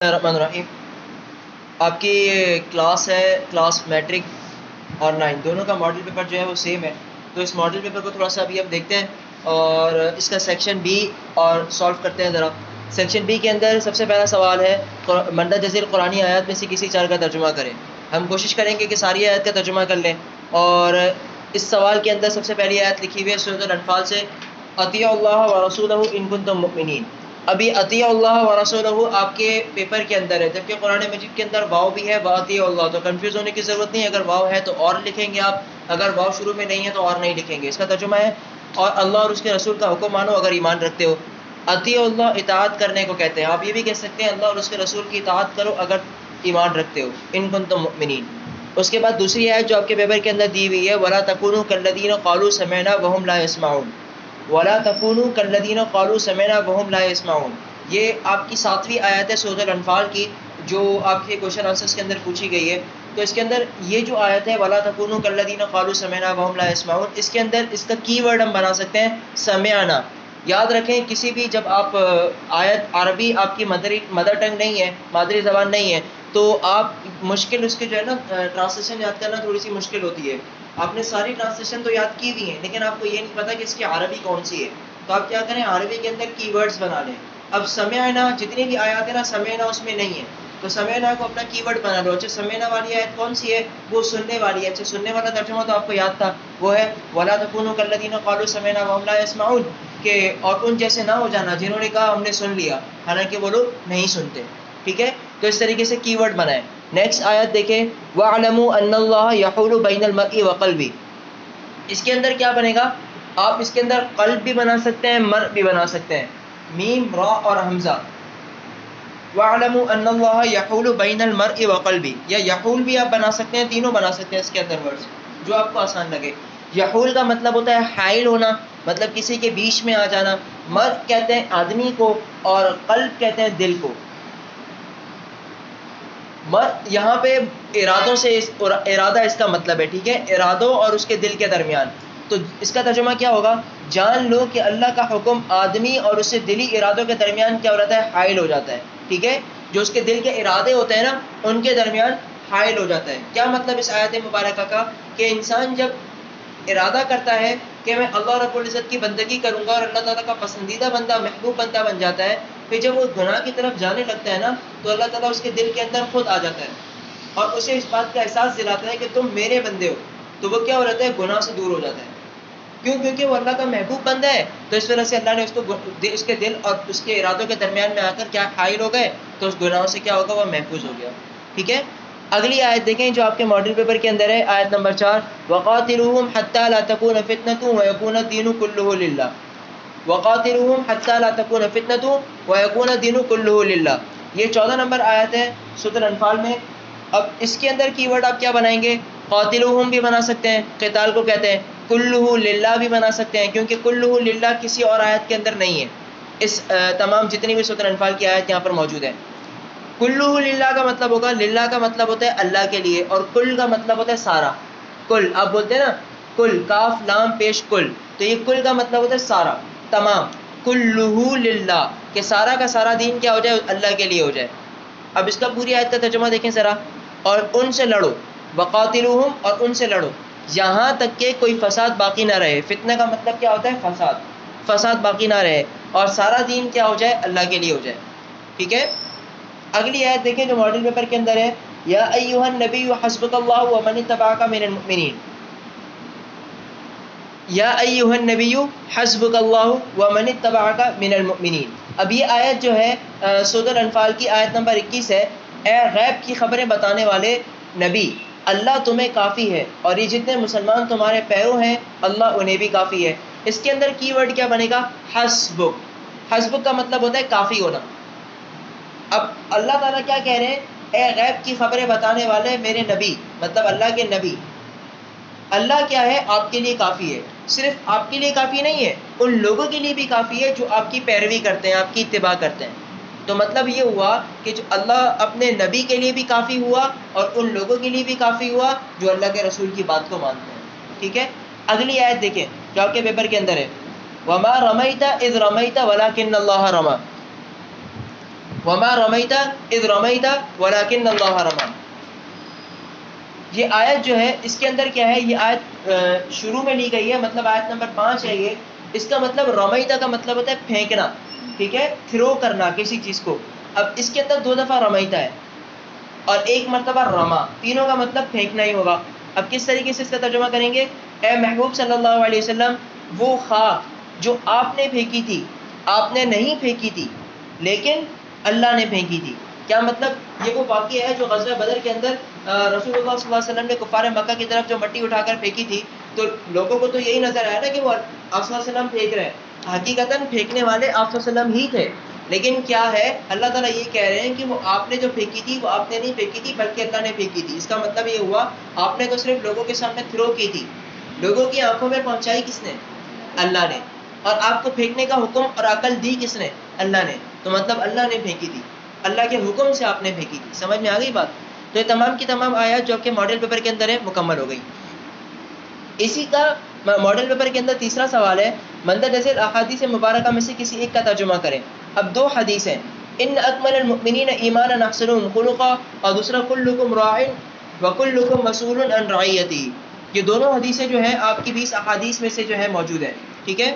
الرحمن الرحیم. آپ کی کلاس ہے کلاس میٹرک اور 9 دونوں کا ماڈل پیپر جو ہے وہ سیم ہے. تو اس ماڈل پیپر کو تھوڑا سا ابھی ہم دیکھتے ہیں اور اس کا سیکشن بی اور سالو کرتے ہیں ذرا. سیکشن بی کے اندر سب سے پہلا سوال ہے مندہ جزیل قرآنی آیات میں سے کسی 4 کا ترجمہ کریں. ہم کوشش کریں گے کہ ساری آیات کا ترجمہ کر لیں. اور اس سوال کے اندر سب سے پہلی آیت لکھی ہوئی ہے سورۃ الانفال سے، اطیعوا اللہ ورسولہ ان کنتم مؤمنین. ابھی اطیع اللہ و رسولہ آپ کے پیپر کے اندر ہے، جبکہ قرآن مجید کے اندر واو بھی ہے واطیع اللہ، تو کنفیوز ہونے کی ضرورت نہیں. اگر واو ہے تو اور لکھیں گے آپ، اگر واو شروع میں نہیں ہے تو اور نہیں لکھیں گے. اس کا ترجمہ ہے اور اللہ اور اس کے رسول کا حکم مانو اگر ایمان رکھتے ہو. اطیع اللہ اطاعت کرنے کو کہتے ہیں. آپ یہ بھی کہہ سکتے ہیں اللہ اور اس کے رسول کی اطاعت کرو اگر ایمان رکھتے ہو، ان کنتم مؤمنین. اس کے بعد دوسری آیت جو آپ کے پیپر کے اندر دی ہوئی ہے، ولا تکونوا کالذین قالوا سمعنا وهم لا يسمعون. ولا تکونوا کالذین قالوا سمعنا وهم لا يسمعون. یہ آپ کی 7ویں آیت ہے سورۃ الانفال کی، جو آپ کے کوشچن آنسرس کے اندر پوچھی گئی ہے. تو اس کے اندر یہ جو آیت ہے ولا تکونوا کالذین قالوا سمعنا وهم لا يسمعون، اس کے اندر اس کا کی ورڈ ہم بنا سکتے ہیں سمعنا. یاد رکھیں کسی بھی جب آپ آیت عربی آپ کی مدر ٹنگ نہیں ہے، مادری زبان نہیں ہے، تو آپ مشکل اس کے جو ہے نا ٹرانسلیشن یاد کرنا تھوڑی سی مشکل ہوتی ہے. آپ نے ساری ٹرانسلیشن تو یاد کی ہوئی ہیں لیکن آپ کو یہ نہیں پتا کہ اس کی عربی کون سی ہے. تو آپ کیا کریں، عربی کے اندر کی ورڈز بنا لیں. اب سمعنا جتنی بھی آیات ہیں نا سمعنا اس میں نہیں ہے، تو سمعنا کو اپنا کی ورڈ بنا لو. اچھا سمعنا والی آیت کون سی ہے؟ وہ سننے والی ہے. اچھا سننے والا ترجمہ تو آپ کو یاد تھا، وہ ہے ولا تکونوا کالذین قالوا سمعنا وهم لا يسمعون، کہ اور ان جیسے نہ ہو جانا جنہوں نے کہا ہم نے سن لیا حالانکہ وہ لوگ نہیں سنتے. ٹھیک ہے، تو اس طریقے سے کی ورڈ بنائیں. نیکسٹ آیت دیکھیں، وَاعْلَمُوا أَنَّ اللَّهَ يَحُولُ بَيْنَ الْمَرْءِ وَقَلْبِهِ. اس کے اندر کیا بنے گا؟ آپ اس کے اندر قلب بھی بنا سکتے ہیں، مر بھی بنا سکتے ہیں، میم را اور حمزہ. وَاعْلَمُوا أَنَّ اللَّهَ يَحُولُ بَيْنَ الْمَرْءِ وَقَلْبِهِ، یا یحول بھی آپ بنا سکتے ہیں، تینوں بنا سکتے ہیں اس کے اندر ورڈز جو آپ کو آسان لگے. یحول کا مطلب ہوتا ہے حائل ہونا، مطلب کسی کے بیچ میں آ جانا. مر کہتے ہیں آدمی کو اور قلب کہتے ہیں دل کو. یہاں پہ ارادوں سے ارادہ اس کا مطلب ہے. ٹھیک ہے، ارادوں اور اس کے دل کے درمیان. تو اس کا ترجمہ کیا ہوگا؟ جان لو کہ اللہ کا حکم آدمی اور اس سے دلی ارادوں کے درمیان کیا ہو جاتا ہے؟ حائل ہو جاتا ہے. ٹھیک ہے، جو اس کے دل کے ارادے ہوتے ہیں نا ان کے درمیان حائل ہو جاتا ہے. کیا مطلب اس آیت مبارکہ کا؟ کہ انسان جب ارادہ کرتا ہے کہ میں اللہ رب العزت کی بندگی کروں گا اور اللہ تعالیٰ کا پسندیدہ بندہ محبوب بندہ بن جاتا ہے، پھر جب وہ گناہ کی طرف جانے لگتا ہے نا تو اللہ تعالیٰ اس کے دل کے اندر خود آ جاتا ہے اور اسے اس بات کا احساس دلاتا ہے کہ تم میرے بندے ہو. تو وہ کیا ہو جاتا ہے؟ گناہ سے دور ہو جاتا ہے. کیوں؟ کیونکہ وہ اللہ کا محبوب بندہ ہے. تو اس وجہ سے اللہ نے اس کے دل اور اس کے ارادوں کے درمیان میں آ کر کیا حائل ہو گئے، تو اس گناہوں سے کیا ہوگا؟ وہ محفوظ ہو گیا. ٹھیک ہے، اگلی آیت دیکھیں جو آپ کے ماڈل پیپر کے اندر ہے، آیت نمبر 4، وَقَاتِلُوهُمْ حَتَّى لَا تَكُونَ فِتْنَةٌ وَيَكُونَ الدِّينُ كُلُّهُ لِلَّهِ. وَقَاتِلُوهُمْ حَتَّى لَا تَكُونَ فِتْنَةٌ وَيَكُونَ الدِّينُ كُلُّهُ لِلَّهِ. یہ 14 نمبر آیت ہے سورۃ الانفال میں. اب اس کے اندر کی ورڈ آپ کیا بنائیں گے؟ قاتلوہم بھی بنا سکتے ہیں، قتال کو کہتے ہیں. کلہ للہ بھی بنا سکتے ہیں کیونکہ کلہ للہ کسی اور آیت کے اندر نہیں ہے. اس تمام جتنی بھی سورۃ الانفال کی آیت یہاں پر موجود ہے. کلہ للہ کا مطلب ہوگا، للہ کا مطلب ہوتا ہے اللہ کے لیے، اور کل کا مطلب ہوتا ہے سارا. کل آپ بولتے ہیں نا، کل کاف لام پیش کل، تو یہ کل کا مطلب ہوتا ہے سارا، تمام. کلہ للہ، کہ سارا کا سارا دین کیا ہو جائے؟ اللہ کے لیے ہو جائے. اب اس کا پوری آیت کا ترجمہ دیکھیں ذرا، اور ان سے لڑو. وقاتلوہم، اور ان سے لڑو یہاں تک کہ کوئی فساد باقی نہ رہے. فتنہ کا مطلب کیا ہوتا ہے؟ فساد. فساد باقی نہ رہے اور سارا دین کیا ہو جائے؟ اللہ کے لیے ہو جائے. ٹھیک ہے، اگلی آیت دیکھیں جو ماڈل پیپر کے اندر ہے، یا ایھا النبی حسبک اللہ ومن اتبعک من المؤمنین. یا ایھا النبی حسبک اللہ ومن اتبعک من المؤمنین. اب یہ آیت جو ہے سورۃ الانفال کی آیت نمبر 21 ہے. اے غیب کی خبریں بتانے والے نبی، اللہ تمہیں کافی ہے اور یہ جتنے مسلمان تمہارے پیرو ہیں اللہ انہیں بھی کافی ہے. اس کے اندر کی ورڈ کیا بنے گا؟ حسبک. حسبک کا مطلب ہوتا ہے کافی ہونا. اب اللہ تعالیٰ کیا کہہ رہے ہیں؟ اے غیب کی خبریں بتانے والے میرے نبی، مطلب اللہ کے نبی، اللہ کیا ہے؟ آپ کے لیے کافی ہے. صرف آپ کے لیے کافی نہیں ہے، ان لوگوں کے لیے بھی کافی ہے جو آپ کی پیروی کرتے ہیں، آپ کی اتباع کرتے ہیں. تو مطلب یہ ہوا کہ جو اللہ اپنے نبی کے لیے بھی کافی ہوا اور ان لوگوں کے لیے بھی کافی ہوا جو اللہ کے رسول کی بات کو مانتے ہیں. ٹھیک ہے، اگلی آیت دیکھیں جو آپ کے پیپر کے اندر ہے، وَمَا رَمَيْتَ إِذْ رَمَيْتَ وَلَكِنَّ اللَّهَ رَمَى. وما رمیت اذ رمیت ولکن اللہ رمی. یہ آیت جو ہے اس کے اندر کیا ہے، یہ آیت شروع میں لی گئی ہے، مطلب آیت نمبر 5 ہے یہ. اس کا مطلب رمیتا کا مطلب ہوتا ہے پھینکنا، ٹھیک ہے، تھرو کرنا کسی چیز کو. اب اس کے اندر 2 دفعہ رمیتا ہے اور 1 مرتبہ رما، تینوں کا مطلب پھینکنا ہی ہوگا. اب کس طریقے سے اس کا ترجمہ کریں گے؟ اے محبوب صلی اللہ علیہ وسلم، وہ خاک جو آپ نے پھینکی تھی، آپ نے نہیں پھینکی تھی لیکن اللہ نے پھینکی تھی. کیا مطلب؟ یہ وہ واقعہ ہے جو غزوہ بدر کے اندر رسول اللہ صلی اللہ علیہ وسلم نے کفار مکہ کی طرف جو مٹی اٹھا کر پھینکی تھی، تو لوگوں کو تو یہی نظر آیا نا کہ وہ آپ صلی اللہ علیہ وسلم پھینک رہے ہیں، حقیقتاً پھینکنے والے آپ صلی اللہ علیہ وسلم ہی تھے. لیکن کیا ہے، اللہ تعالیٰ یہ کہہ رہے ہیں کہ وہ آپ نے جو پھینکی تھی وہ آپ نے نہیں پھینکی تھی بلکہ اللہ نے پھینکی تھی. اس کا مطلب یہ ہوا آپ نے تو صرف لوگوں کے سامنے تھرو کی تھی، لوگوں کی آنکھوں میں پہنچائی کس نے؟ اللہ نے. اور آپ کو پھینکنے کا حکم اور عقل دی کس نے؟ اللہ نے. تو مطلب اللہ نے پھینکی تھی، اللہ کے حکم سے آپ نے پھینکی تھی. سمجھ میں آ گئی بات؟ تو یہ تمام کی تمام آیات جو کہ ماڈل پیپر کے اندر ہے مکمل ہو گئی. اسی کا ماڈل پیپر کے اندر تیسرا سوال ہے، مندرجہ احادیث مبارکہ میں سے کسی ایک کا ترجمہ کریں. اب 2 حدیث ہیں، ان اکمل المؤمنین ایمانا احسنهم خلقا، اور دوسرا کلکم راع وکلکم مسئول عن رعیتہ. یہ دونوں حدیثیں جو ہیں آپ کی 20 احادیث میں سے جو ہے موجود ہیں، ٹھیک ہے.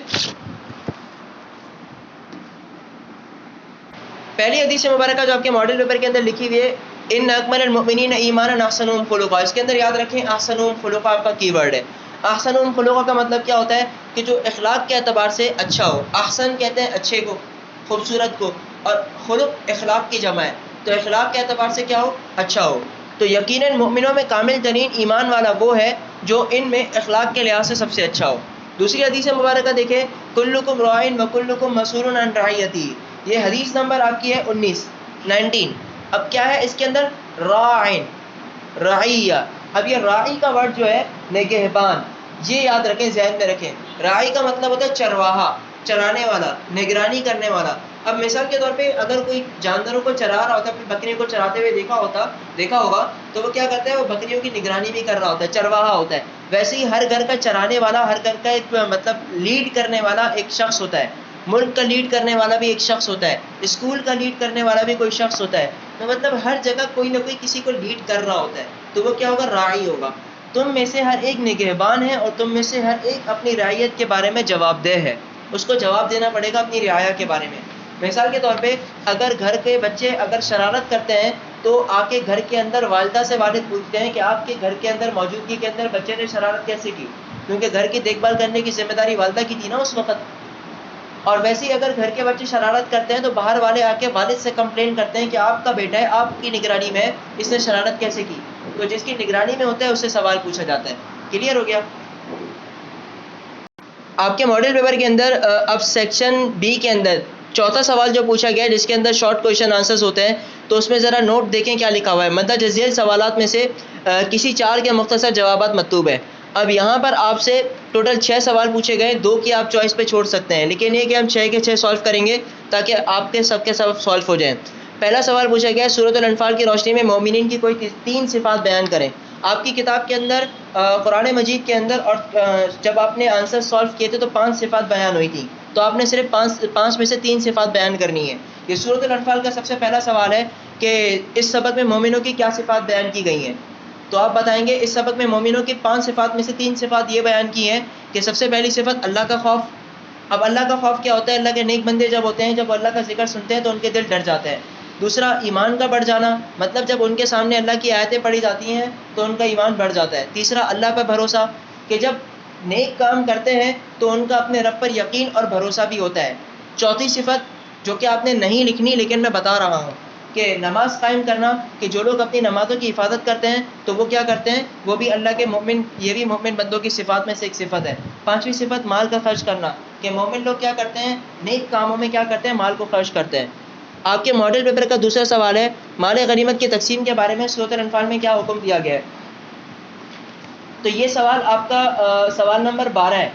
پہلی حدیث مبارکہ جو آپ کے ماڈل پیپر کے اندر لکھی ہوئی ہے، ان اکمل المؤمنین ایمانا احسنهم خلقا، اس کے اندر یاد رکھیں احسنهم خلقا آپ کا کی ورڈ ہے. احسنهم خلقا کا مطلب کیا ہوتا ہے کہ جو اخلاق کے اعتبار سے اچھا ہو. احسن کہتے ہیں اچھے کو، خوبصورت کو، اور خلق اخلاق کی جمع ہے، تو اخلاق کے اعتبار سے کیا ہو؟ اچھا ہو. تو یقیناً مومنوں میں کامل ترین ایمان والا وہ ہے جو ان میں اخلاق کے لحاظ سے سب سے اچھا ہو. دوسری حدیث مبارکہ دیکھیں، کلکم راع وکلکم مسئول عن رعیتہ. یہ حدیث نمبر آپ کی ہے 19. اب کیا ہے اس کے اندر؟ راعن، رعیہ. اب یہ راعی کا ورڈ جو ہے نگہبان، یہ یاد رکھیں، ذہن میں رکھیں. راعی کا مطلب ہوتا ہے چرواہا، چرانے والا، نگرانی کرنے والا. اب مثال کے طور پہ اگر کوئی جانوروں کو چرا رہا ہوتا ہے، اپنی بکریوں کو چراتے ہوئے دیکھا ہوگا تو وہ کیا کرتا ہے؟ وہ بکریوں کی نگرانی بھی کر رہا ہوتا ہے، چرواہا ہوتا ہے. ویسے ہی ہر گھر کا چرانے والا، ہر گھر کا ایک مطلب لیڈ کرنے والا ایک شخص ہوتا ہے. ملک کا لیڈ کرنے والا بھی ایک شخص ہوتا ہے، اسکول کا لیڈ کرنے والا بھی کوئی شخص ہوتا ہے. تو مطلب ہر جگہ کوئی نہ کوئی کسی کو لیڈ کر رہا ہوتا ہے، تو وہ کیا ہوگا؟ راعی ہوگا. تم میں سے ہر ایک نگہبان ہے اور تم میں سے ہر ایک اپنی رعیت کے بارے میں جواب دہ ہے. اس کو جواب دینا پڑے گا اپنی رعایا کے بارے میں. مثال کے طور پہ اگر گھر کے بچے اگر شرارت کرتے ہیں تو آ کے گھر کے اندر والدہ سے والد پوچھتے ہیں کہ آپ کے گھر کے اندر موجودگی کے اندر بچے نے شرارت کیسے کی، کیونکہ گھر کی دیکھ بھال کرنے کی ذمہ داری والدہ کی تھی نا اس وقت. اور ویسے ہی اگر گھر کے بچے شرارت کرتے ہیں تو باہر والے آ کے والد سے کمپلین کرتے ہیں کہ آپ کا بیٹا ہے، آپ کی نگرانی میں اس نے شرارت کیسے کی. تو جس کی نگرانی میں ہوتا ہے اس سے سوال پوچھا جاتا ہے. کلیئر ہو گیا؟ آپ کے ماڈل پیپر کے اندر اب سیکشن بی کے اندر چوتھا سوال جو پوچھا گیا ہے جس کے اندر شارٹ کویشچن آنسرز ہوتے ہیں، تو اس میں ذرا نوٹ دیکھیں کیا لکھا ہوا ہے. مدہ جزیل سوالات میں سے کسی 4 کے مختصر جوابات مطلوب ہیں. اب یہاں پر آپ سے ٹوٹل 6 سوال پوچھے گئے، 2 کی آپ چوائس پہ چھوڑ سکتے ہیں، لیکن یہ کہ ہم 6 کے 6 سالو کریں گے تاکہ آپ کے سب سالو ہو جائیں. پہلا سوال پوچھا گیا ہے، سورۃ الانفال کی روشنی میں مومنین کی کوئی 3 صفات بیان کریں. آپ کی کتاب کے اندر قرآن مجید کے اندر اور جب آپ نے آنسر سالو کیے تھے تو 5 صفات بیان ہوئی تھیں، تو آپ نے صرف 5 میں سے 3 صفات بیان کرنی ہے. یہ سورۃ الانفال کا سب سے پہلا سوال ہے کہ اس سبق میں مومنوں کی کیا صفات بیان کی گئی ہیں. تو آپ بتائیں گے اس سبق میں مومنوں کی 5 صفات میں سے 3 صفات یہ بیان کی ہیں کہ سب سے پہلی صفت اللہ کا خوف. اب اللہ کا خوف کیا ہوتا ہے؟ اللہ کے نیک بندے جب ہوتے ہیں، جب اللہ کا ذکر سنتے ہیں تو ان کے دل ڈر جاتے ہیں. دوسرا ایمان کا بڑھ جانا، مطلب جب ان کے سامنے اللہ کی آیتیں پڑھی جاتی ہیں تو ان کا ایمان بڑھ جاتا ہے. تیسرا اللہ پہ بھروسہ، کہ جب نیک کام کرتے ہیں تو ان کا اپنے رب پر یقین اور بھروسہ بھی ہوتا ہے. چوتھی صفت جو کہ آپ نے نہیں لکھنی لیکن میں بتا رہا ہوں کہ نماز قائم کرنا، کہ جو لوگ اپنی نمازوں کی حفاظت کرتے ہیں تو وہ کیا کرتے ہیں؟ وہ بھی اللہ کے مومن، یہ بھی مومن بندوں کی صفات میں سے ایک صفت ہے. پانچویں صفت مال کا خرچ کرنا، کہ مومن لوگ کیا کرتے ہیں؟ نیک کاموں میں کیا کرتے ہیں؟ مال کو خرچ کرتے ہیں. آپ کے ماڈل پیپر کا دوسرا سوال ہے، مال غنیمت کی تقسیم کے بارے میں سورۃ الانفال میں کیا حکم دیا گیا ہے. تو یہ سوال آپ کا سوال نمبر 12 ہے.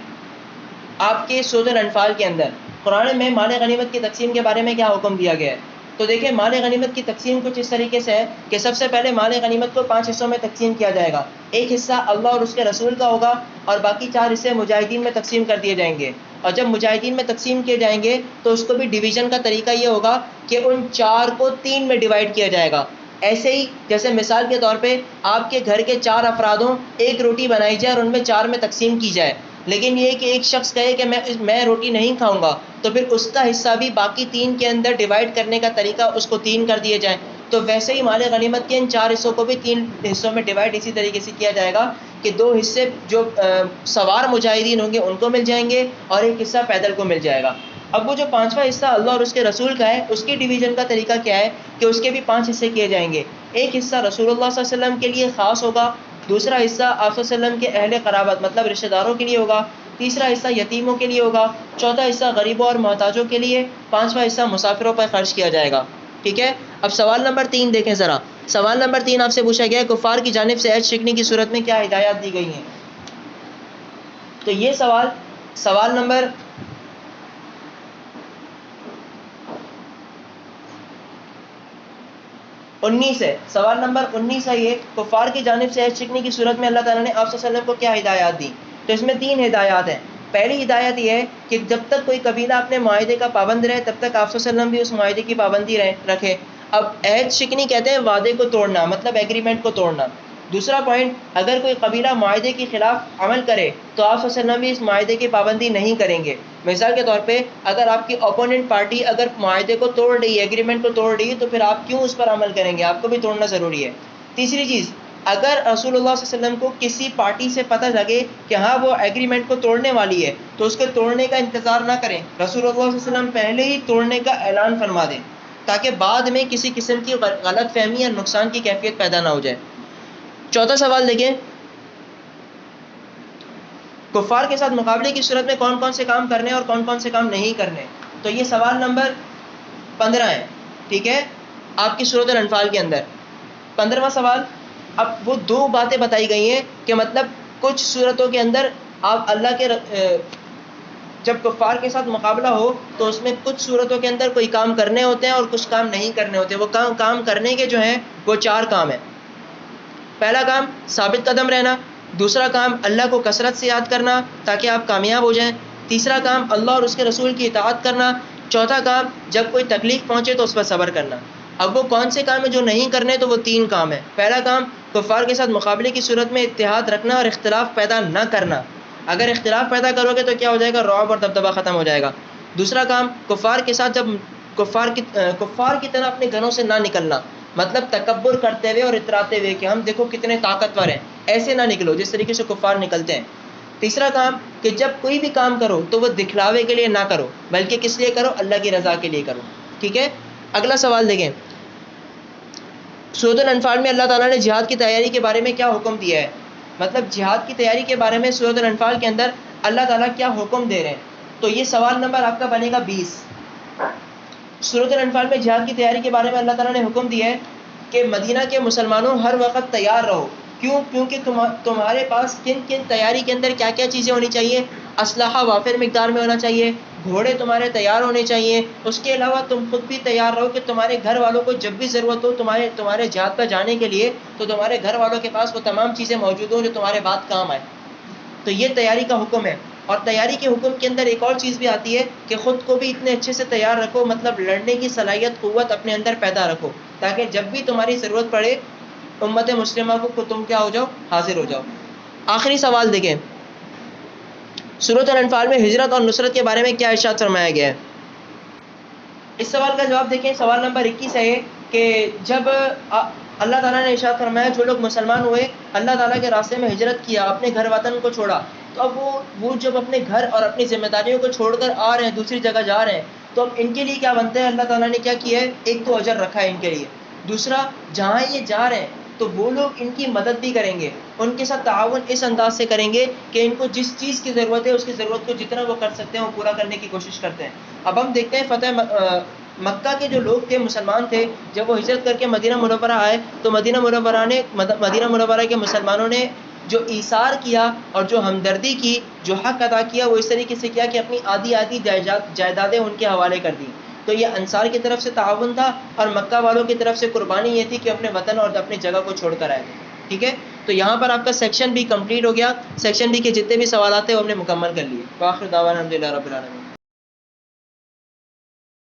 آپ کے سورۃ الانفال کے اندر قرآن میں مال غنیمت کی تقسیم کے بارے میں کیا حکم دیا گیا ہے. تو دیکھیں مال غنیمت کی تقسیم کچھ اس طریقے سے ہے کہ سب سے پہلے مال غنیمت کو 5 حصوں میں تقسیم کیا جائے گا. ایک حصہ اللہ اور اس کے رسول کا ہوگا اور باقی 4 حصے مجاہدین میں تقسیم کر دیے جائیں گے. اور جب مجاہدین میں تقسیم کیے جائیں گے تو اس کو بھی ڈویژن کا طریقہ یہ ہوگا کہ ان 4 کو 3 میں ڈیوائڈ کیا جائے گا. ایسے ہی جیسے مثال کے طور پہ آپ کے گھر کے 4 افراد ہوں, ایک روٹی بنائی جائے اور ان میں 4 میں تقسیم کی جائے, لیکن یہ کہ ایک شخص کہے کہ میں روٹی نہیں کھاؤں گا, تو پھر اس کا حصہ بھی باقی 3 کے اندر ڈیوائڈ کرنے کا طریقہ اس کو 3 کر دیے جائیں. تو ویسے ہی مال غنیمت کے ان 4 حصوں کو بھی 3 حصوں میں ڈیوائڈ اسی طریقے سے کیا جائے گا کہ 2 حصے جو سوار مجاہدین ہوں گے ان کو مل جائیں گے اور ایک حصہ پیدل کو مل جائے گا. اب وہ جو 5واں حصہ اللہ اور اس کے رسول کا ہے, اس کی ڈویژن کا طریقہ کیا ہے کہ اس کے بھی 5 حصے کیے جائیں گے. ایک حصہ رسول اللہ صلی اللہ علیہ وسلم کے لیے خاص ہوگا, دوسرا حصہ آپ صلی اللہ علیہ وسلم کے اہل قرابت مطلب رشتہ داروں کے لیے ہوگا, تیسرا حصہ یتیموں کے لیے ہوگا, چوتھا حصہ غریبوں اور محتاجوں کے لیے, 5واں حصہ مسافروں پر خرچ کیا جائے گا. ٹھیک ہے. اب سوال نمبر 3 دیکھیں ذرا. سوال نمبر 3 آپ سے پوچھا گیا ہے کفار کی جانب سے عہد شکنی کی صورت میں کیا ہدایات دی گئی ہیں. تو یہ سوال نمبر 19 ہے. سوال نمبر 19 ہے یہ, کفار کی جانب سے عہد شکنی کی صورت میں اللہ تعالیٰ نے آپ صلی اللہ علیہ وسلم کو کیا ہدایات دی. تو اس میں 3 ہدایات ہیں. پہلی ہدایت یہ ہے کہ جب تک کوئی قبیلہ اپنے معاہدے کا پابند رہے تب تک آپ صلی اللہ علیہ وسلم بھی اس معاہدے کی پابندی رکھے. اب عہد شکنی کہتے ہیں وعدے کو توڑنا, مطلب ایگریمنٹ کو توڑنا. دوسرا پوائنٹ, اگر کوئی قبیلہ معاہدے کے خلاف عمل کرے تو آپ صلی اللہ علیہ وسلم بھی اس معاہدے کی پابندی نہیں کریں گے. مثال کے طور پہ اگر آپ کی اپوننٹ پارٹی اگر معاہدے کو توڑ رہی ہے, ایگریمنٹ کو توڑ رہی ہے, تو پھر آپ کیوں اس پر عمل کریں گے, آپ کو بھی توڑنا ضروری ہے. تیسری چیز, اگر رسول اللہ صلی اللہ علیہ وسلم کو کسی پارٹی سے پتہ لگے کہ ہاں وہ ایگریمنٹ کو توڑنے والی ہے, تو اس کے توڑنے کا انتظار نہ کریں, رسول اللہ صلی اللہ علیہ وسلم پہلے ہی توڑنے کا اعلان فرما دیں تاکہ بعد میں کسی قسم کی غلط فہمی یا نقصان کی کیفیت پیدا نہ ہو جائے. چوتھا سوال دیکھیں, کفار کے ساتھ مقابلے کی صورت میں کون کون سے کام کرنے اور کون کون سے کام نہیں کرنے. تو یہ سوال نمبر 15 ہے. ٹھیک ہے, آپ کی سورۃ الانفال کے اندر 15واں سوال. اب وہ 2 باتیں بتائی گئی ہیں کہ مطلب کچھ صورتوں کے اندر آپ اللہ کے جب کفار کے ساتھ مقابلہ ہو تو اس میں کچھ صورتوں کے اندر کوئی کام کرنے ہوتے ہیں اور کچھ کام نہیں کرنے ہوتے. وہ کام کرنے کے جو ہیں وہ 4 کام ہیں. پہلا کام ثابت قدم رہنا, دوسرا کام اللہ کو کثرت سے یاد کرنا تاکہ آپ کامیاب ہو جائیں, تیسرا کام اللہ اور اس کے رسول کی اطاعت کرنا, چوتھا کام جب کوئی تکلیف پہنچے تو اس پر صبر کرنا. اب وہ کون سے کام ہیں جو نہیں کرنے, تو وہ 3 کام ہیں. پہلا کام کفار کے ساتھ مقابلے کی صورت میں اتحاد رکھنا اور اختلاف پیدا نہ کرنا. اگر اختلاف پیدا کرو گے تو کیا ہو جائے گا, رعب اور دبدبہ ختم ہو جائے گا. دوسرا کام کفار کے ساتھ جب کفار کی طرح اپنے گھروں سے نہ نکلنا, مطلب تکبر کرتے ہوئے اور اتراتے ہوئے کہ ہم دیکھو کتنے طاقتور ہیں, ایسے نہ نکلو جس طریقے سے کفار نکلتے ہیں. تیسرا کام کہ جب کوئی بھی کام کرو تو وہ دکھلاوے کے لیے نہ کرو, بلکہ کس لیے کرو, اللہ کی رضا کے لیے کرو. ٹھیک ہے. اگلا سوال دیکھیں, سورۃ الانفال میں اللہ تعالیٰ نے جہاد کی تیاری کے بارے میں کیا حکم دیا ہے. مطلب جہاد کی تیاری کے بارے میں سورۃ الانفال کے اندر اللہ تعالیٰ کیا حکم دے رہے ہیں. تو یہ سوال نمبر آپ کا بنے گا 20. سورۃ الانفال میں جہاد کی تیاری کے بارے میں اللہ تعالیٰ نے حکم دیا ہے کہ مدینہ کے مسلمانوں ہر وقت تیار رہو. کیونکہ تمہارے پاس کن تیاری کے اندر کیا کیا چیزیں ہونی چاہیے. اسلحہ وافر مقدار میں ہونا چاہیے, گھوڑے تمہارے تیار ہونے چاہیے. اس کے علاوہ تم خود بھی تیار رہو کہ تمہارے گھر والوں کو جب بھی ضرورت ہو تمہارے جہاد پر جانے کے لیے, تو تمہارے گھر والوں کے پاس وہ تمام چیزیں موجود ہوں جو تمہارے بعد کام آئے. تو یہ تیاری کا حکم ہے. اور تیاری کے حکم کے اندر ایک اور چیز بھی آتی ہے کہ خود کو بھی اتنے اچھے سے تیار رکھو, مطلب لڑنے کی صلاحیت قوت اپنے اندر پیدا رکھو تاکہ جب بھی تمہاری ضرورت پڑے امت مسلمہ کو تم کیا ہو جاؤ, حاضر ہو جاؤ. آخری سوال دیکھیں, سورۃ الانفال میں ہجرت اور نصرت کے بارے میں کیا ارشاد فرمایا گیا ہے. اس سوال کا جواب دیکھیں. سوال نمبر 21 ہے کہ جب اللہ تعالیٰ نے ارشاد فرمایا جو لوگ مسلمان ہوئے, اللہ تعالیٰ کے راستے میں ہجرت کیا, اپنے گھر وطن کو چھوڑا, تو اب وہ جب اپنے گھر اور اپنی ذمہ داریوں کو چھوڑ کر آ رہے ہیں, دوسری جگہ جا رہے ہیں, تو اب ان کے لیے کیا بنتا ہے. اللہ تعالیٰ نے کیا کیا ہے, ایک تو اجر رکھا ہے ان کے لیے. دوسرا, جہاں یہ جا رہے ہیں تو وہ لوگ ان کی مدد بھی کریں گے, ان کے ساتھ تعاون اس انداز سے کریں گے کہ ان کو جس چیز کی ضرورت ہے اس کی ضرورت کو جتنا وہ کر سکتے ہیں وہ پورا کرنے کی کوشش کرتے ہیں. اب ہم دیکھتے ہیں فتح مکہ کے جو لوگ تھے, مسلمان تھے, جب وہ ہجرت کر کے مدینہ منورہ آئے تو مدینہ منورہ کے مسلمانوں نے جو ایثار کیا اور جو ہمدردی کی, جو حق ادا کیا, وہ اس طریقے سے کیا کہ اپنی آدھی جائیدادیں ان کے حوالے کر دیں. تو یہ انصار کی طرف سے تعاون تھا اور مکہ والوں کی طرف سے قربانی یہ تھی کہ اپنے وطن اور اپنی جگہ کو چھوڑ کر آئے. ٹھیک ہے, تو یہاں پر آپ کا سیکشن بھی کمپلیٹ ہو گیا. سیکشن بی کے جتنے بھی سوالات ہیں وہ ہم نے مکمل کر لیے. وآخر دعوانا الحمدللہ رب العالمین.